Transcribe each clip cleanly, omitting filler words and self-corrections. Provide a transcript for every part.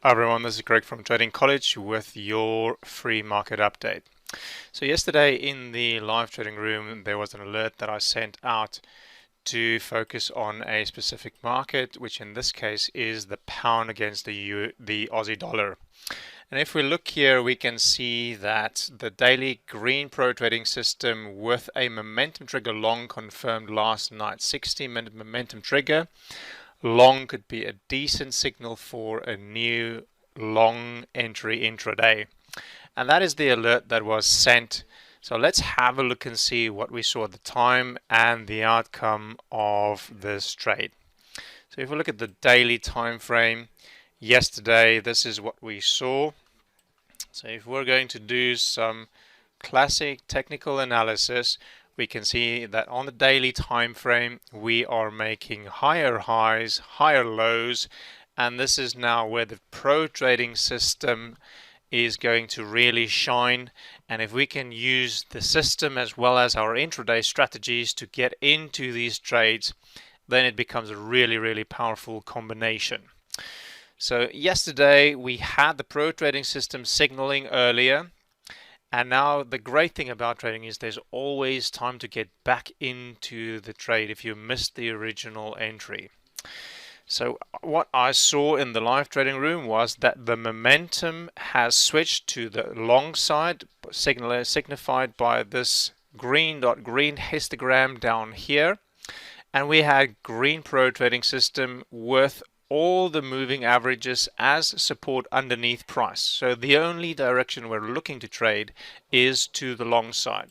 Hi everyone, this is Greg from Trading College with your free market update. So yesterday in the live trading room there was an alert that I sent out to focus on a specific market, which in this case is the pound against the Aussie dollar. And if we look here, we can see that the daily green pro trading system with a momentum trigger long confirmed last night, 60-minute momentum trigger. Long could be a decent signal for a new long entry intraday. And that is the alert that was sent. So let's have a look and see what we saw at the time and the outcome of this trade. So if we look at the daily time frame, yesterday this is what we saw. So if we're going to do some classic technical analysis, we can see that on the daily time frame we are making higher highs, higher lows, and this is now where the pro trading system is going to really shine. And if we can use the system as well as our intraday strategies to get into these trades, then it becomes a really powerful combination. So yesterday we had the pro trading system signaling earlier. And now the great thing about trading is there's always time to get back into the trade if you missed the original entry. So what I saw in the live trading room was that the momentum has switched to the long side, signified by this green histogram down here. And we had green pro trading system with all the moving averages as support underneath price. So the only direction we're looking to trade is to the long side.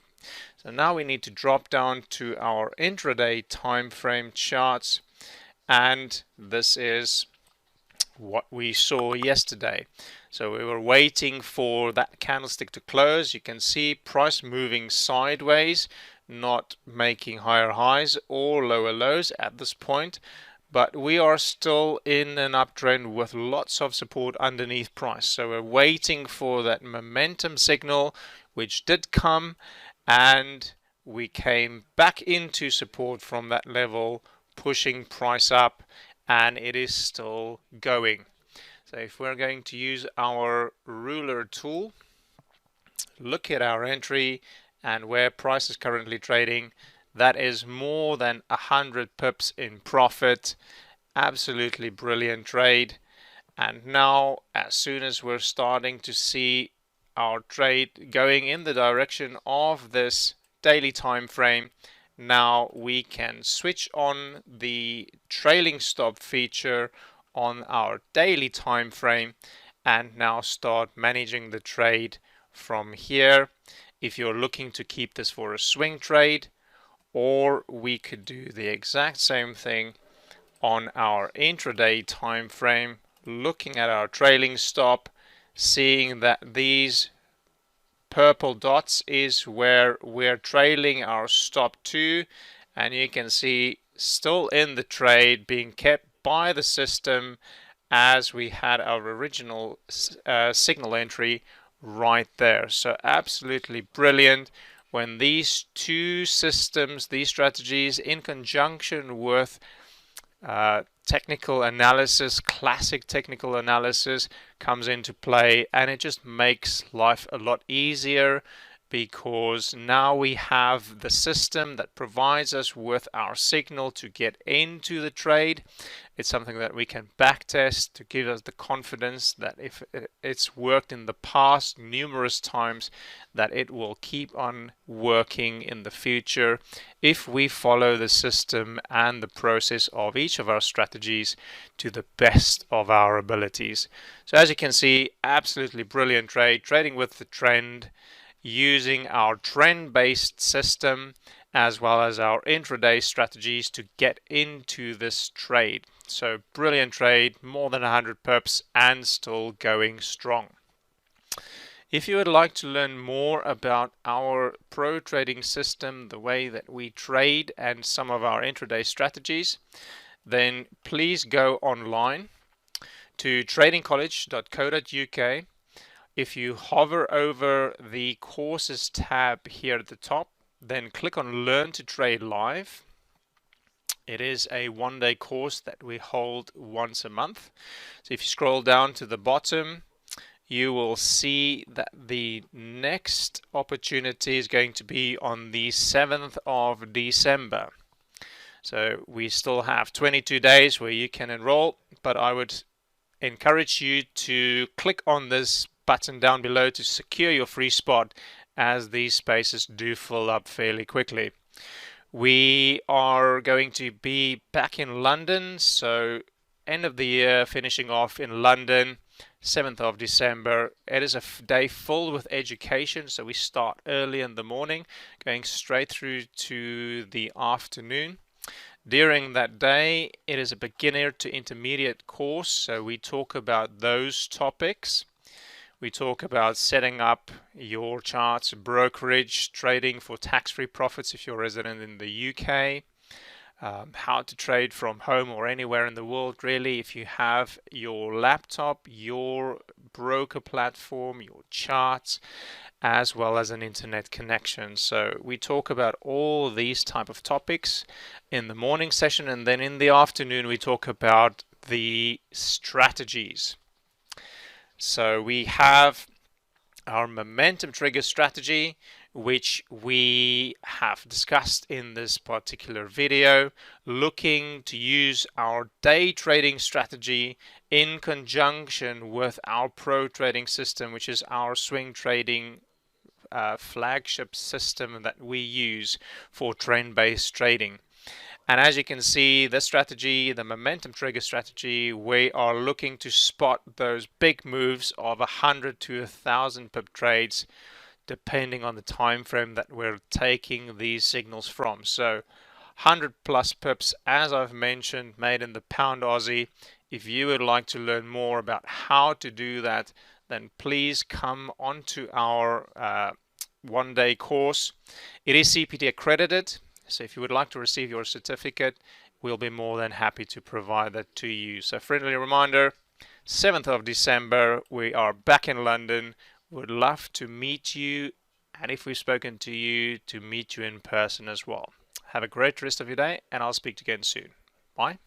So now we need to drop down to our intraday time frame charts, and this is what we saw yesterday. So we were waiting for that candlestick to close. You can see price moving sideways, not making higher highs or lower lows at this point. But we are still in an uptrend with lots of support underneath price. So we're waiting for that momentum signal, which did come, and we came back into support from that level, pushing price up, and it is still going. So if we're going to use our ruler tool, look at our entry and where price is currently trading, that is more than 100 pips in profit. Absolutely brilliant trade. And now as soon as we're starting to see our trade going in the direction of this daily time frame, now we can switch on the trailing stop feature on our daily time frame and now start managing the trade from here. If you're looking to keep this for a swing trade, or we could do the exact same thing on our intraday time frame, looking at our trailing stop, seeing that these purple dots is where we're trailing our stop to, and you can see still in the trade, being kept by the system as we had our original signal entry right there. So absolutely brilliant when these two systems, these strategies in conjunction with technical analysis, classic technical analysis comes into play, and it just makes life a lot easier because now we have the system that provides us with our signal to get into the trade. It's something that we can backtest to give us the confidence that if it's worked in the past numerous times, that it will keep on working in the future if we follow the system and the process of each of our strategies to the best of our abilities. So as you can see, absolutely brilliant trade, trading with the trend, using our trend-based system as well as our intraday strategies to get into this trade. So brilliant trade, more than 100 pips and still going strong. If you would like to learn more about our pro trading system, the way that we trade and some of our intraday strategies, then please go online to tradingcollege.co.uk. If you hover over the courses tab here at the top, then click on Learn to Trade Live. It is a one-day course that we hold once a month. So if you scroll down to the bottom, you will see that the next opportunity is going to be on the 7th of December. So we still have 22 days where you can enroll, but I would encourage you to click on this button down below to secure your free spot, as these spaces do fill up fairly quickly. We are going to be back in London, so end of the year, finishing off in London, 7th of December. It is a day full with education, so we start early in the morning, going straight through to the afternoon. During that day, it is a beginner to intermediate course, so we talk about those topics. We talk about setting up your charts, brokerage, trading for tax-free profits if you're a resident in the UK, how to trade from home or anywhere in the world, really, if you have your laptop, your broker platform, your charts, as well as an internet connection. So we talk about all these type of topics in the morning session, and then in the afternoon we talk about the strategies. So we have our momentum trigger strategy, which we have discussed in this particular video, looking to use our day trading strategy in conjunction with our pro trading system, which is our swing trading flagship system that we use for trend-based trading. And as you can see, the strategy, the momentum trigger strategy, we are looking to spot those big moves of 100 to 1,000 pip trades, depending on the time frame that we're taking these signals from. So 100 plus pips, as I've mentioned, made in the pound Aussie. If you would like to learn more about how to do that, then please come onto our one-day course. It is CPT accredited, so if you would like to receive your certificate, we'll be more than happy to provide that to you. So friendly reminder, 7th of December, we are back in London. Would love to meet you, and if we've spoken to you, to meet you in person as well. Have a great rest of your day, and I'll speak to you again soon. Bye.